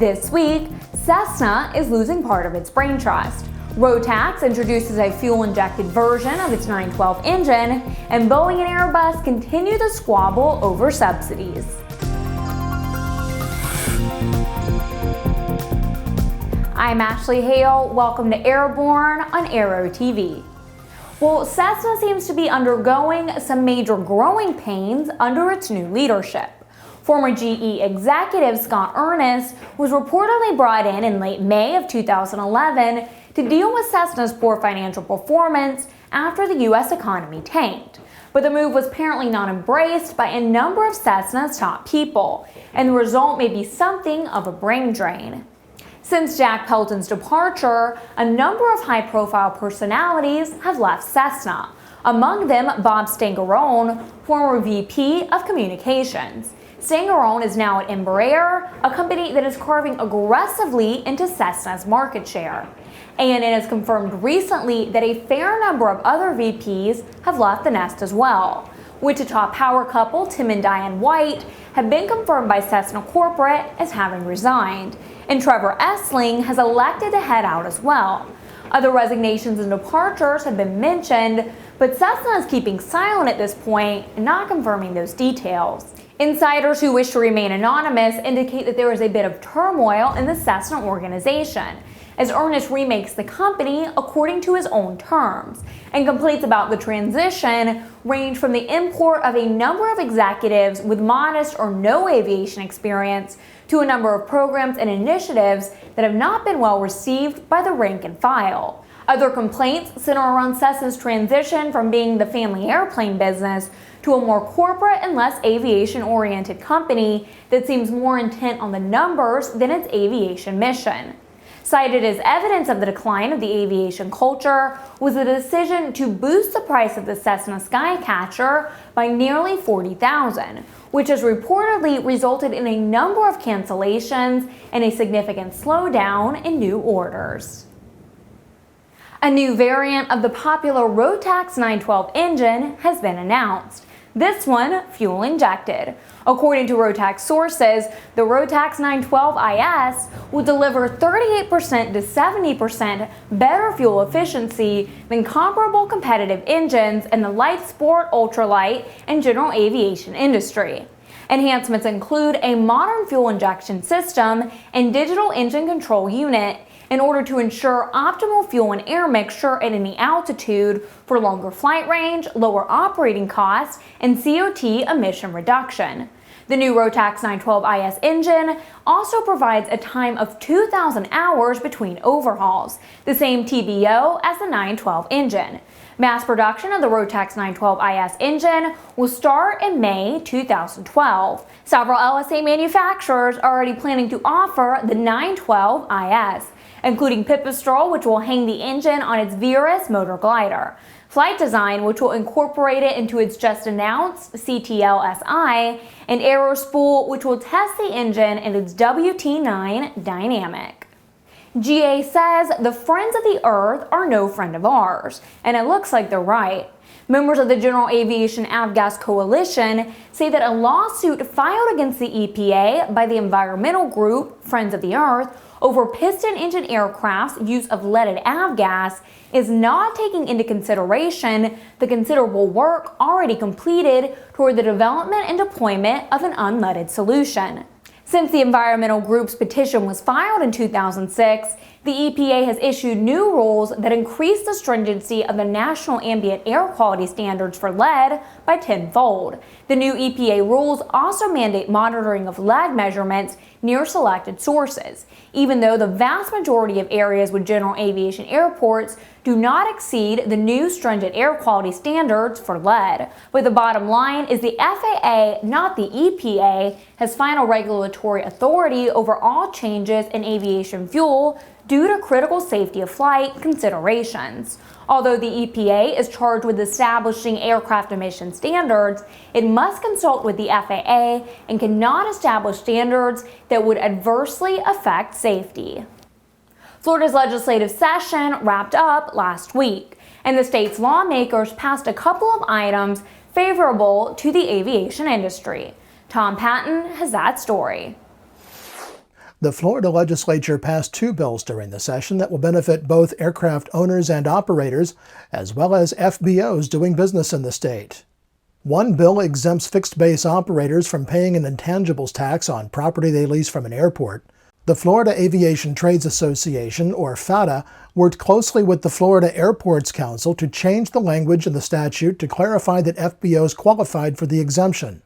This week, Cessna is losing part of its brain trust. Rotax introduces a fuel-injected version of its 912 engine, and Boeing and Airbus continue to squabble over subsidies. I'm Ashley Hale. Welcome to Airborne on Aero TV. Well, Cessna seems to be undergoing some major growing pains under its new leadership. Former GE executive Scott Ernest was reportedly brought in late May of 2011 to deal with Cessna's poor financial performance after the U.S. economy tanked. But the move was apparently not embraced by a number of Cessna's top people, and the result may be something of a brain drain. Since Jack Pelton's departure, a number of high-profile personalities have left Cessna, among them Bob Stangarone, former VP of Communications. Stangarone is now at Embraer, a company that is carving aggressively into Cessna's market share. And it has confirmed recently that a fair number of other VPs have left the nest as well. Wichita power couple Tim and Diane White have been confirmed by Cessna Corporate as having resigned, and Trevor Essling has elected to head out as well. Other resignations and departures have been mentioned, but Cessna is keeping silent at this point and not confirming those details. Insiders who wish to remain anonymous indicate that there is a bit of turmoil in the Cessna organization, as Ernest remakes the company according to his own terms, and complaints about the transition range from the import of a number of executives with modest or no aviation experience to a number of programs and initiatives that have not been well received by the rank and file. Other complaints center around Cessna's transition from being the family airplane business to a more corporate and less aviation-oriented company that seems more intent on the numbers than its aviation mission. Cited as evidence of the decline of the aviation culture was the decision to boost the price of the Cessna Skycatcher by nearly $40,000, which has reportedly resulted in a number of cancellations and a significant slowdown in new orders. A new variant of the popular Rotax 912 engine has been announced. This one, fuel-injected. According to Rotax sources, the Rotax 912 IS will deliver 38% to 70% better fuel efficiency than comparable competitive engines in the light sport, ultralight, and general aviation industry. Enhancements include a modern fuel injection system and digital engine control unit in order to ensure optimal fuel and air mixture at any altitude for longer flight range, lower operating costs, and CO2 emission reduction. The new Rotax 912 IS engine also provides a time of 2,000 hours between overhauls, the same TBO as the 912 engine. Mass production of the Rotax 912 IS engine will start in May 2012. Several LSA manufacturers are already planning to offer the 912 IS, including Pipistrel, which will hang the engine on its Virus motor glider, Flight Design, which will incorporate it into its just-announced CTL-SI, and Aerospool, which will test the engine in its WT9 Dynamic. GA says the Friends of the Earth are no friend of ours, and it looks like they're right. Members of the General Aviation Avgas Coalition say that a lawsuit filed against the EPA by the environmental group Friends of the Earth over piston engine aircraft's use of leaded avgas is not taking into consideration the considerable work already completed toward the development and deployment of an unleaded solution. Since the environmental group's petition was filed in 2006, the EPA has issued new rules that increase the stringency of the National Ambient Air Quality Standards for lead by tenfold. The new EPA rules also mandate monitoring of lead measurements near selected sources, even though the vast majority of areas with general aviation airports do not exceed the new stringent air quality standards for lead. But the bottom line is the FAA, not the EPA, has final regulatory authority over all changes in aviation fuel due to critical safety of flight considerations. Although the EPA is charged with establishing aircraft emission standards, it must consult with the FAA and cannot establish standards that would adversely affect safety. Florida's legislative session wrapped up last week, and the state's lawmakers passed a couple of items favorable to the aviation industry. Tom Patton has that story. The Florida legislature passed 2 bills during the session that will benefit both aircraft owners and operators, as well as FBOs doing business in the state. One bill exempts fixed-base operators from paying an intangibles tax on property they lease from an airport. The Florida Aviation Trades Association, or FATA, worked closely with the Florida Airports Council to change the language in the statute to clarify that FBOs qualified for the exemption.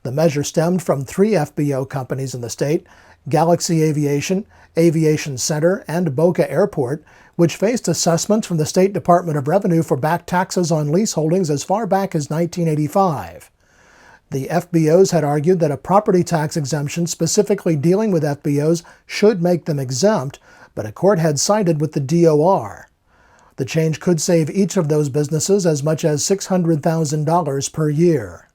The measure stemmed from 3 FBO companies in the state, Galaxy Aviation, Aviation Center, and Boca Airport, which faced assessments from the State Department of Revenue for back taxes on lease holdings as far back as 1985. The FBOs had argued that a property tax exemption specifically dealing with FBOs should make them exempt, but a court had sided with the DOR. The change could save each of those businesses as much as $600,000 per year.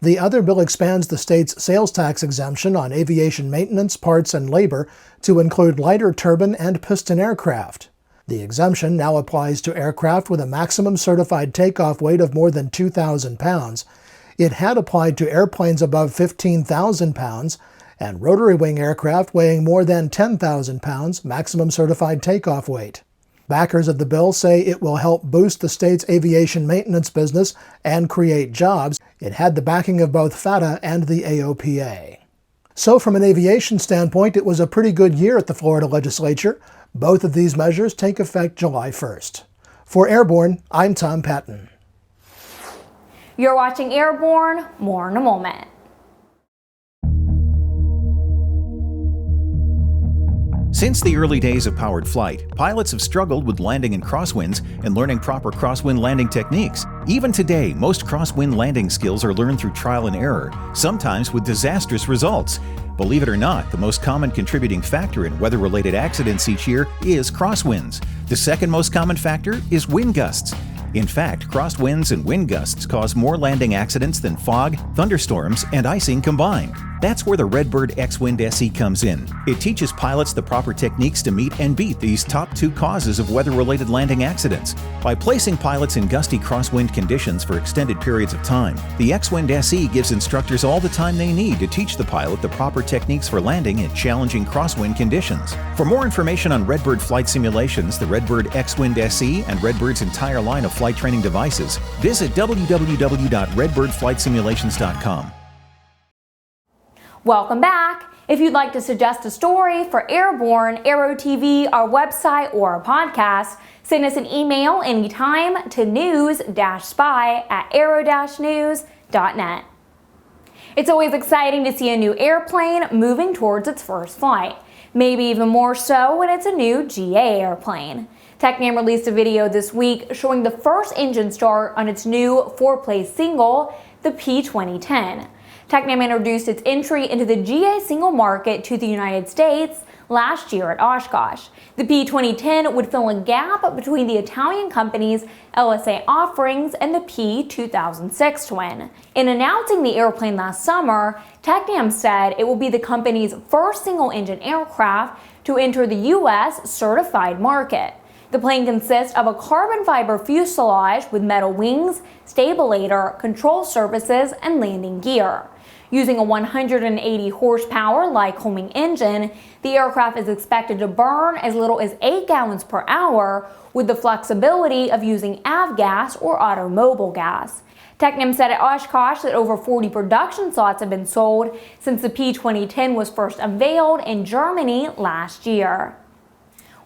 The other bill expands the state's sales tax exemption on aviation maintenance, parts, and labor to include lighter turbine and piston aircraft. The exemption now applies to aircraft with a maximum certified takeoff weight of more than 2,000 pounds. It had applied to airplanes above 15,000 pounds and rotary wing aircraft weighing more than 10,000 pounds maximum certified takeoff weight. Backers of the bill say it will help boost the state's aviation maintenance business and create jobs. It had the backing of both FATA and the AOPA. So from an aviation standpoint, it was a pretty good year at the Florida legislature. Both of these measures take effect July 1st. For Airborne, I'm Tom Patton. You're watching Airborne. More in a moment. Since the early days of powered flight, pilots have struggled with landing in crosswinds and learning proper crosswind landing techniques. Even today, most crosswind landing skills are learned through trial and error, sometimes with disastrous results. Believe it or not, the most common contributing factor in weather-related accidents each year is crosswinds. The second most common factor is wind gusts. In fact, crosswinds and wind gusts cause more landing accidents than fog, thunderstorms, and icing combined. That's where the Redbird X-Wind SE comes in. It teaches pilots the proper techniques to meet and beat these top 2 causes of weather-related landing accidents. By placing pilots in gusty crosswind conditions for extended periods of time, the X-Wind SE gives instructors all the time they need to teach the pilot the proper techniques for landing in challenging crosswind conditions. For more information on Redbird flight simulations, the Redbird X-Wind SE, and Redbird's entire line of flight training devices, visit www.redbirdflightsimulations.com. Welcome back. If you'd like to suggest a story for Airborne, Aero TV, our website, or our podcast, send us an email anytime to news-spy@aero-news.net. It's always exciting to see a new airplane moving towards its first flight. Maybe even more so when it's a new GA airplane. Tecnam released a video this week showing the first engine start on its new 4-place single, the P2010. Tecnam introduced its entry into the GA single market to the United States last year at Oshkosh. The P2010 would fill a gap between the Italian company's LSA offerings and the P2006 twin. In announcing the airplane last summer, Tecnam said it will be the company's first single-engine aircraft to enter the U.S. certified market. The plane consists of a carbon fiber fuselage with metal wings, stabilator, control surfaces, and landing gear. Using a 180 horsepower Lycoming engine, the aircraft is expected to burn as little as 8 gallons per hour with the flexibility of using avgas or automobile gas. Technium said at Oshkosh that over 40 production slots have been sold since the P2010 was first unveiled in Germany last year.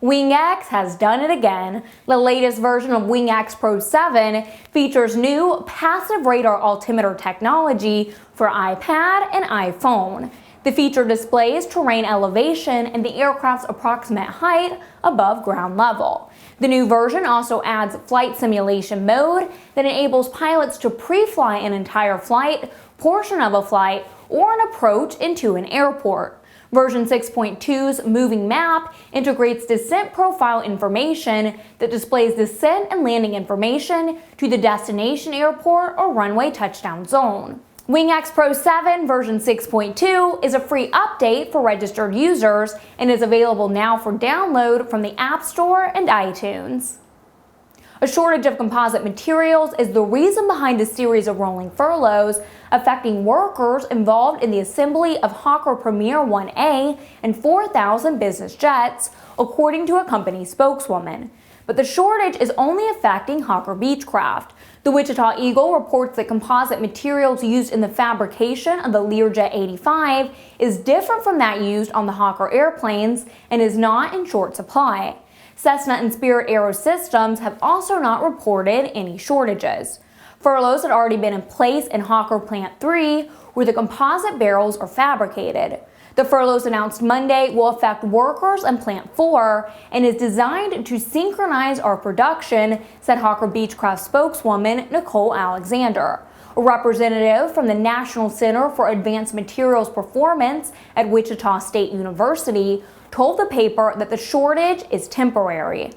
WingX has done it again. The latest version of WingX Pro 7 features new passive radar altimeter technology for iPad and iPhone. The feature displays terrain elevation and the aircraft's approximate height above ground level. The new version also adds flight simulation mode that enables pilots to pre-fly an entire flight, portion of a flight, or an approach into an airport. Version 6.2's moving map integrates descent profile information that displays descent and landing information to the destination airport or runway touchdown zone. WingX Pro 7 version 6.2 is a free update for registered users and is available now for download from the App Store and iTunes. A shortage of composite materials is the reason behind a series of rolling furloughs affecting workers involved in the assembly of Hawker Premier 1A and 4,000 business jets, according to a company spokeswoman. But the shortage is only affecting Hawker Beechcraft. The Wichita Eagle reports that composite materials used in the fabrication of the Learjet 85 is different from that used on the Hawker airplanes and is not in short supply. Cessna and Spirit Aerosystems have also not reported any shortages. Furloughs had already been in place in Hawker Plant 3, where the composite barrels are fabricated. The furloughs announced Monday will affect workers in Plant 4 and is designed to synchronize our production, said Hawker Beechcraft spokeswoman Nicole Alexander. A representative from the National Center for Advanced Materials Performance at Wichita State University told the paper that the shortage is temporary.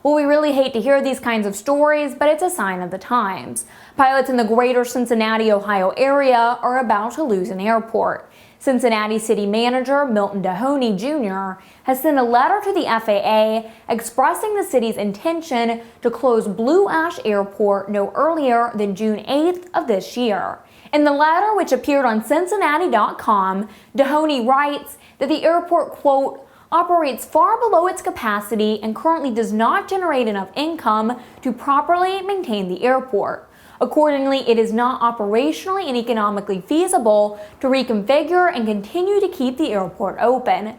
Well, we really hate to hear these kinds of stories, but it's a sign of the times. Pilots in the greater Cincinnati, Ohio area are about to lose an airport. Cincinnati City Manager Milton Dahoney Jr. has sent a letter to the FAA expressing the city's intention to close Blue Ash Airport no earlier than June 8th of this year. In the letter, which appeared on Cincinnati.com, Dahoney writes that the airport, quote, operates far below its capacity and currently does not generate enough income to properly maintain the airport. Accordingly, it is not operationally and economically feasible to reconfigure and continue to keep the airport open.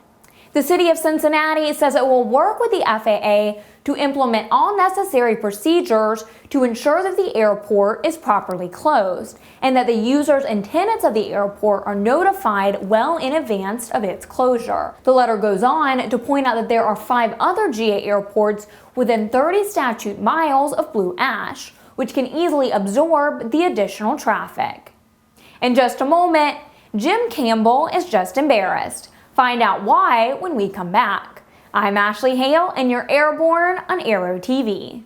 The City of Cincinnati says it will work with the FAA to implement all necessary procedures to ensure that the airport is properly closed and that the users and tenants of the airport are notified well in advance of its closure. The letter goes on to point out that there are 5 other GA airports within 30 statute miles of Blue Ash, which can easily absorb the additional traffic. In just a moment, Jim Campbell is just embarrassed. Find out why when we come back. I'm Ashley Hale, and you're Airborne on Aero TV.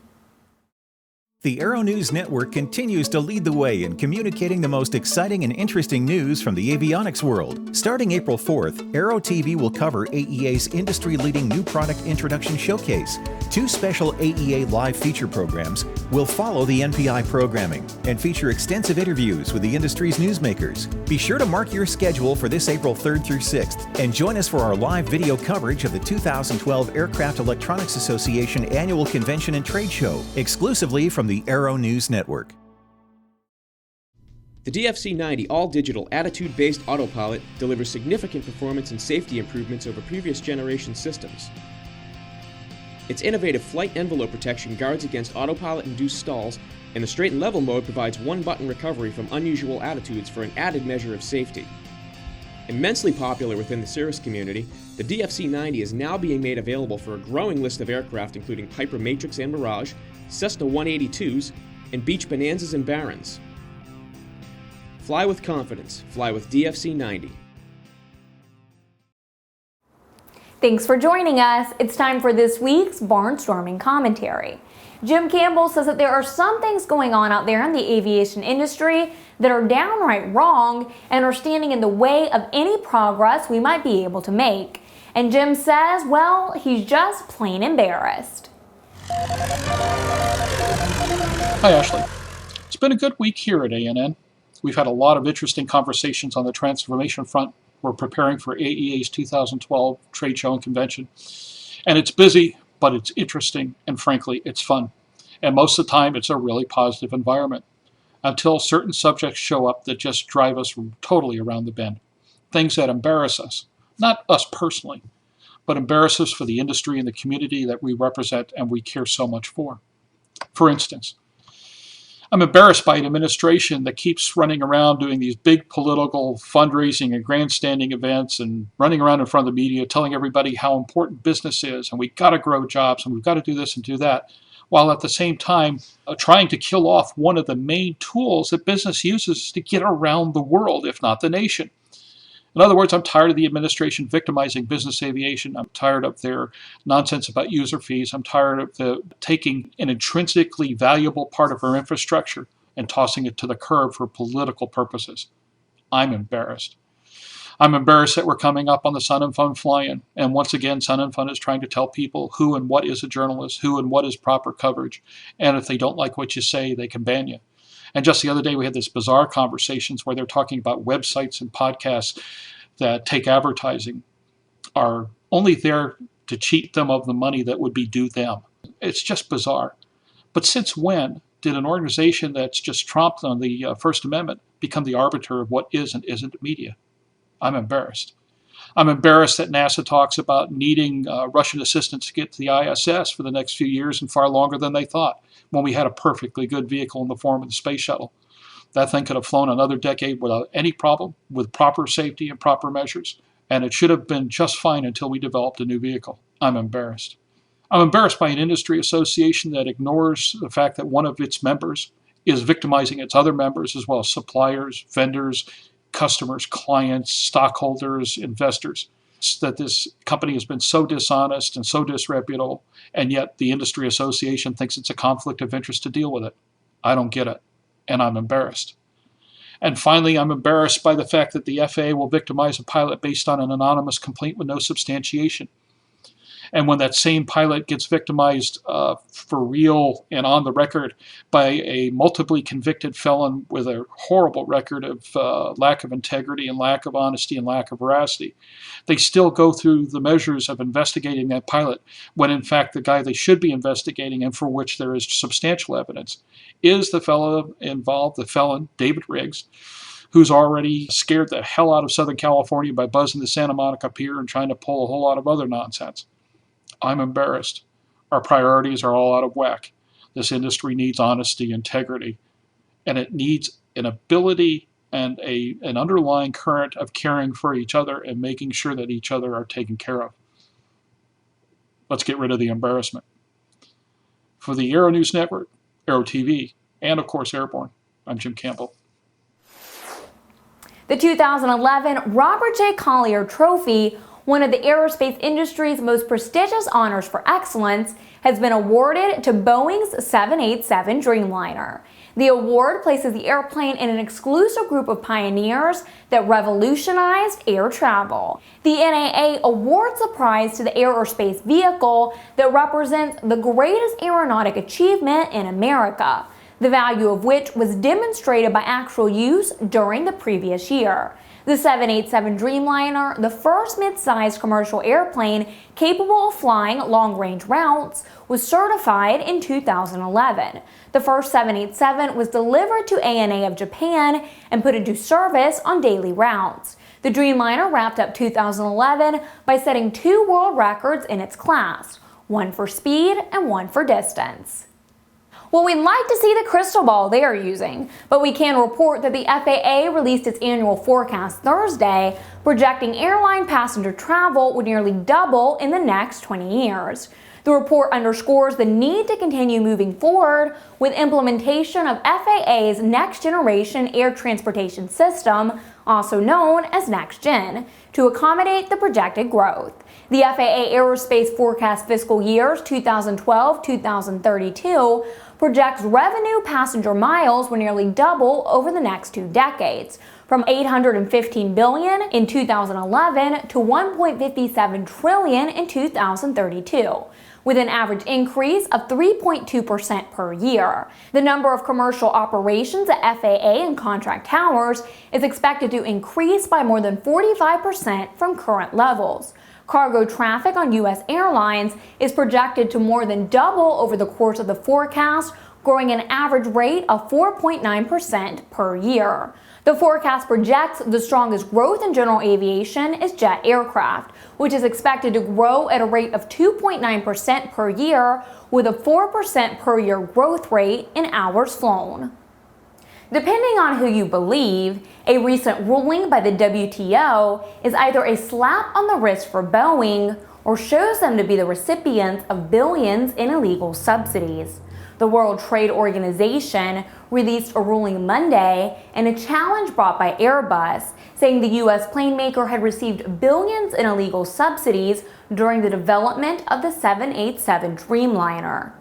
The Aero-News network continues to lead the way in communicating the most exciting and interesting news from the avionics world. Starting April 4th, Aero TV will cover AEA's industry-leading new product introduction showcase. 2 special AEA live feature programs will follow the NPI programming and feature extensive interviews with the industry's newsmakers. Be sure to mark your schedule for this April 3rd through 6th and join us for our live video coverage of the 2012 Aircraft Electronics Association Annual Convention and Trade Show, exclusively from the Aero-News Network. The DFC-90 all-digital attitude-based autopilot delivers significant performance and safety improvements over previous generation systems. Its innovative flight envelope protection guards against autopilot-induced stalls, and the straight and level mode provides one-button recovery from unusual attitudes for an added measure of safety. Immensely popular within the Cirrus community, the DFC-90 is now being made available for a growing list of aircraft including Piper Matrix and Mirage, Cessna 182s, and Beech Bonanzas and Barons. Fly with confidence. Fly with DFC-90. Thanks for joining us. It's time for this week's Barnstorming Commentary. Jim Campbell says that there are some things going on out there in the aviation industry that are downright wrong and are standing in the way of any progress we might be able to make. And Jim says, well, he's just plain embarrassed. Hi, Ashley. It's been a good week here at ANN. We've had a lot of interesting conversations on the transformation front. We're preparing for AEA's 2012 trade show and convention. And it's busy, but it's interesting, and frankly, it's fun. And most of the time, it's a really positive environment. Until certain subjects show up that just drive us totally around the bend. Things that embarrass us. Not us personally, but embarrass us for the industry and the community that we represent and we care so much for. For instance, I'm embarrassed by an administration that keeps running around doing these big political fundraising and grandstanding events and running around in front of the media telling everybody how important business is and we've got to grow jobs and we've got to do this and do that, while at the same time trying to kill off one of the main tools that business uses to get around the world, if not the nation. In other words, I'm tired of the administration victimizing business aviation. I'm tired of their nonsense about user fees. I'm tired of taking an intrinsically valuable part of our infrastructure and tossing it to the curb for political purposes. I'm embarrassed. I'm embarrassed that we're coming up on the Sun and Fun fly-in, and once again, Sun and Fun is trying to tell people who and what is a journalist, who and what is proper coverage, and if they don't like what you say, they can ban you. And just the other day, we had this bizarre conversations where they're talking about websites and podcasts that take advertising are only there to cheat them of the money that would be due them. It's just bizarre. But since when did an organization that's just tromped on the First Amendment become the arbiter of what is and isn't media? I'm embarrassed. I'm embarrassed that NASA talks about needing Russian assistance to get to the ISS for the next few years and far longer than they thought, when we had a perfectly good vehicle in the form of the space shuttle. That thing could have flown another decade without any problem, with proper safety and proper measures, and it should have been just fine until we developed a new vehicle. I'm embarrassed. I'm embarrassed by an industry association that ignores the fact that one of its members is victimizing its other members, as well as suppliers, vendors, customers, clients, stockholders, investors, that this company has been so dishonest and so disreputable, and yet the industry association thinks it's a conflict of interest to deal with it. I don't get it, and I'm embarrassed. And finally, I'm embarrassed by the fact that the FAA will victimize a pilot based on an anonymous complaint with no substantiation. And when that same pilot gets victimized for real and on the record by a multiply convicted felon with a horrible record of lack of integrity and lack of honesty and lack of veracity, they still go through the measures of investigating that pilot when in fact the guy they should be investigating and for which there is substantial evidence is the fellow involved, the felon, David Riggs, who's already scared the hell out of Southern California by buzzing the Santa Monica Pier and trying to pull a whole lot of other nonsense. I'm embarrassed. Our priorities are all out of whack. This industry needs honesty, integrity, and it needs an ability and an underlying current of caring for each other and making sure that each other are taken care of. Let's get rid of the embarrassment. For the Aero-News Network, Aero TV, and of course Airborne, I'm Jim Campbell. The 2011 Robert J. Collier Trophy, one of the aerospace industry's most prestigious honors for excellence, has been awarded to Boeing's 787 Dreamliner. The award places the airplane in an exclusive group of pioneers that revolutionized air travel. The NAA awards the prize to the aerospace vehicle that represents the greatest aeronautic achievement in America, the value of which was demonstrated by actual use during the previous year. The 787 Dreamliner, the first mid-sized commercial airplane capable of flying long-range routes, was certified in 2011. The first 787 was delivered to ANA of Japan and put into service on daily routes. The Dreamliner wrapped up 2011 by setting 2 world records in its class, one for speed and one for distance. Well, we'd like to see the crystal ball they are using, but we can report that the FAA released its annual forecast Thursday, projecting airline passenger travel would nearly double in the next 20 years. The report underscores the need to continue moving forward with implementation of FAA's Next Generation Air Transportation System, also known as NextGen, to accommodate the projected growth. The FAA Aerospace Forecast fiscal years 2012-2032 projects revenue passenger miles will nearly double over the next 2 decades, from $815 billion in 2011 to $1.57 trillion in 2032. With an average increase of 3.2% per year. The number of commercial operations at FAA and contract towers is expected to increase by more than 45% from current levels. Cargo traffic on U.S. airlines is projected to more than double over the course of the forecast, growing an average rate of 4.9% per year. The forecast projects the strongest growth in general aviation is jet aircraft, which is expected to grow at a rate of 2.9% per year, with a 4% per year growth rate in hours flown. Depending on who you believe, a recent ruling by the WTO is either a slap on the wrist for Boeing or shows them to be the recipients of billions in illegal subsidies. The World Trade Organization released a ruling Monday in a challenge brought by Airbus, saying the U.S. plane maker had received billions in illegal subsidies during the development of the 787 Dreamliner.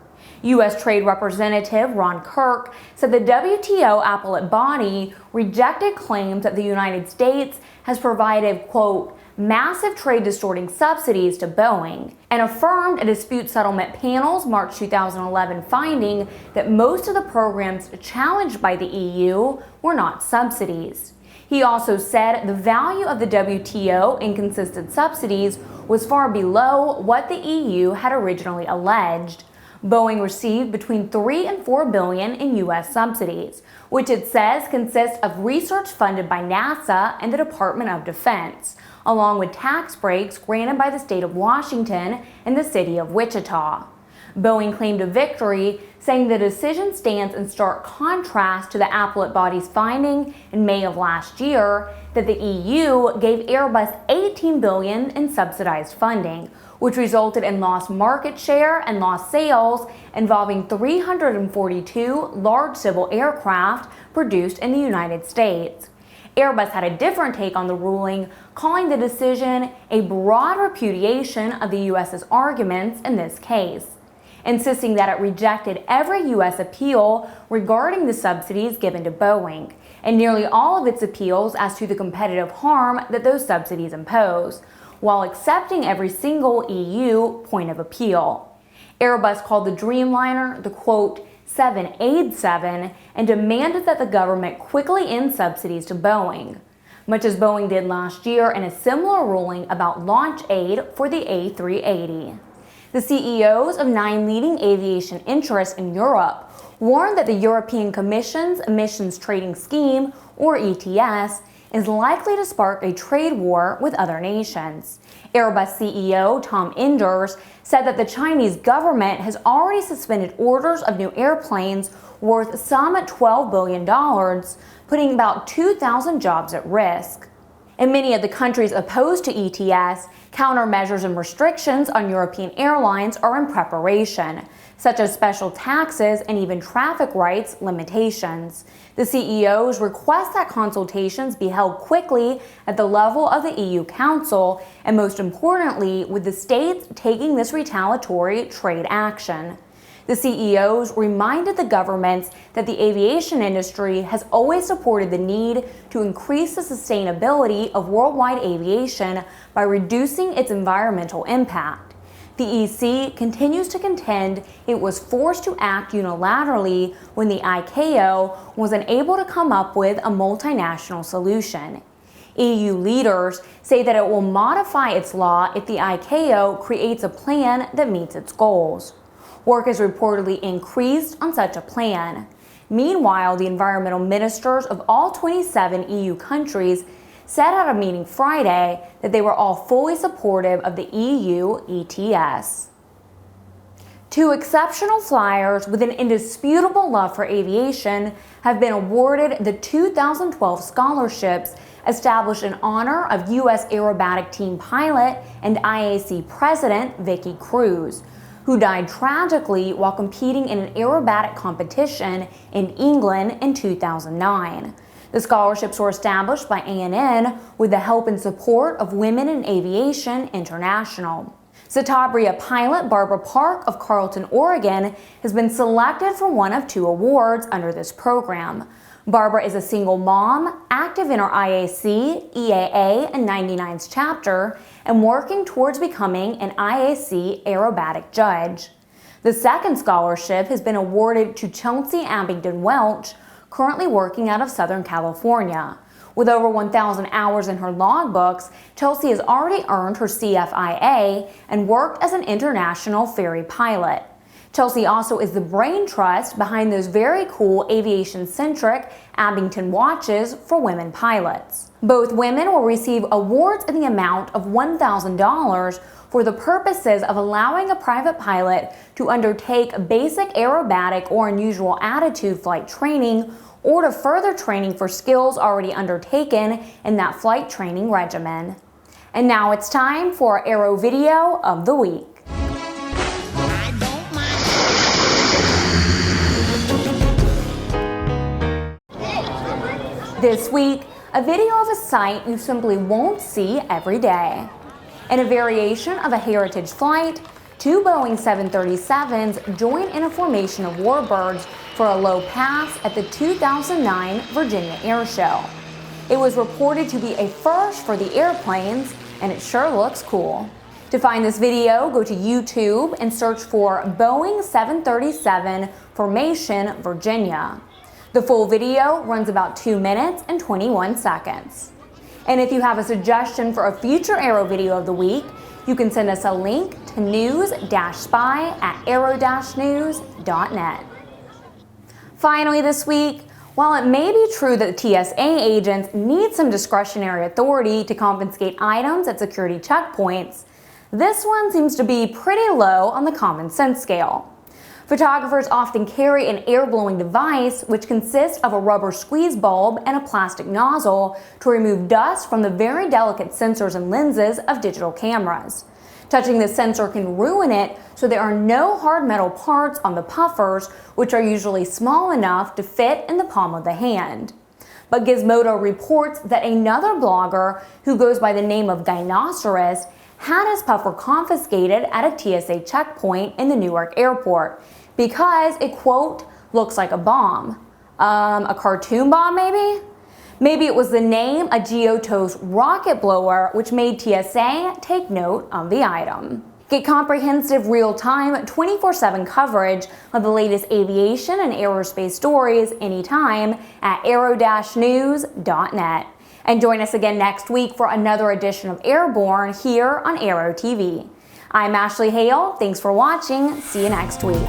U.S. Trade Representative Ron Kirk said the WTO appellate body rejected claims that the United States has provided, quote, massive trade-distorting subsidies to Boeing, and affirmed a dispute settlement panel's March 2011 finding that most of the programs challenged by the EU were not subsidies. He also said the value of the WTO inconsistent subsidies was far below what the EU had originally alleged. Boeing received between $3 and $4 billion in U.S. subsidies, which it says consists of research funded by NASA and the Department of Defense, along with tax breaks granted by the state of Washington and the city of Wichita. Boeing claimed a victory, saying the decision stands in stark contrast to the appellate body's finding in May of last year that the EU gave Airbus $18 billion in subsidized funding, which resulted in lost market share and lost sales involving 342 large civil aircraft produced in the United States. Airbus had a different take on the ruling, calling the decision a broad repudiation of the U.S.'s arguments in this case, insisting that it rejected every U.S. appeal regarding the subsidies given to Boeing, and nearly all of its appeals as to the competitive harm that those subsidies impose, while accepting every single EU point of appeal. Airbus called the Dreamliner the, quote, 787 and demanded that the government quickly end subsidies to Boeing, much as Boeing did last year in a similar ruling about launch aid for the A380. The CEOs of 9 leading aviation interests in Europe warned that the European Commission's Emissions Trading Scheme, or ETS, is likely to spark a trade war with other nations. Airbus CEO Tom Enders said that the Chinese government has already suspended orders of new airplanes worth some $12 billion, putting about 2,000 jobs at risk. In many of the countries opposed to ETS, countermeasures and restrictions on European airlines are in preparation, such as special taxes and even traffic rights limitations. The CEOs request that consultations be held quickly at the level of the EU Council, and most importantly, with the states taking this retaliatory trade action. The CEOs reminded the governments that the aviation industry has always supported the need to increase the sustainability of worldwide aviation by reducing its environmental impact. The EC continues to contend it was forced to act unilaterally when the ICAO was unable to come up with a multinational solution. EU leaders say that it will modify its law if the ICAO creates a plan that meets its goals. Work has reportedly increased on such a plan. Meanwhile, the environmental ministers of all 27 EU countries said at a meeting Friday that they were all fully supportive of the EU ETS. 2 exceptional flyers with an indisputable love for aviation have been awarded the 2012 scholarships established in honor of U.S. aerobatic team pilot and IAC president Vicki Cruse, who died tragically while competing in an aerobatic competition in England in 2009. The scholarships were established by ANN with the help and support of Women in Aviation International. Citabria pilot Barbara Park of Carlton, Oregon, has been selected for one of 2 awards under this program. Barbara is a single mom, active in her IAC, EAA, and 99's chapter, and working towards becoming an IAC aerobatic judge. The second scholarship has been awarded to Chelsea Abingdon Welch, currently working out of Southern California. With over 1,000 hours in her logbooks, Chelsea has already earned her CFIA and worked as an international ferry pilot. Chelsea also is the brain trust behind those very cool aviation-centric Abington watches for women pilots. Both women will receive awards in the amount of $1,000 for the purposes of allowing a private pilot to undertake basic aerobatic or unusual attitude flight training, or to further training for skills already undertaken in that flight training regimen. And now it's time for our Aero video of the week. This week, a video of a sight you simply won't see every day. In a variation of a heritage flight, two Boeing 737s joined in a formation of warbirds for a low pass at the 2009 Virginia Air Show. It was reported to be a first for the airplanes, and it sure looks cool. To find this video, go to YouTube and search for Boeing 737 Formation Virginia. The full video runs about 2 minutes and 21 seconds. And if you have a suggestion for a future Aero video of the week, you can send us a link to news-spy@aero-news.net. Finally this week, while it may be true that TSA agents need some discretionary authority to confiscate items at security checkpoints, this one seems to be pretty low on the common sense scale. Photographers often carry an air-blowing device which consists of a rubber squeeze bulb and a plastic nozzle to remove dust from the very delicate sensors and lenses of digital cameras. Touching the sensor can ruin it, so there are no hard metal parts on the puffers, which are usually small enough to fit in the palm of the hand. But Gizmodo reports that another blogger, who goes by the name of Gynoceros, had his puffer confiscated at a TSA checkpoint in the Newark airport because it, quote, looks like a bomb. A cartoon bomb maybe? Maybe it was the name of Giotto's rocket blower which made TSA take note of the item. Get comprehensive, real-time, 24/7 coverage of the latest aviation and aerospace stories anytime at aero-news.net. And join us again next week for another edition of Airborne here on Aero TV. I'm Ashley Hale. Thanks for watching. See you next week.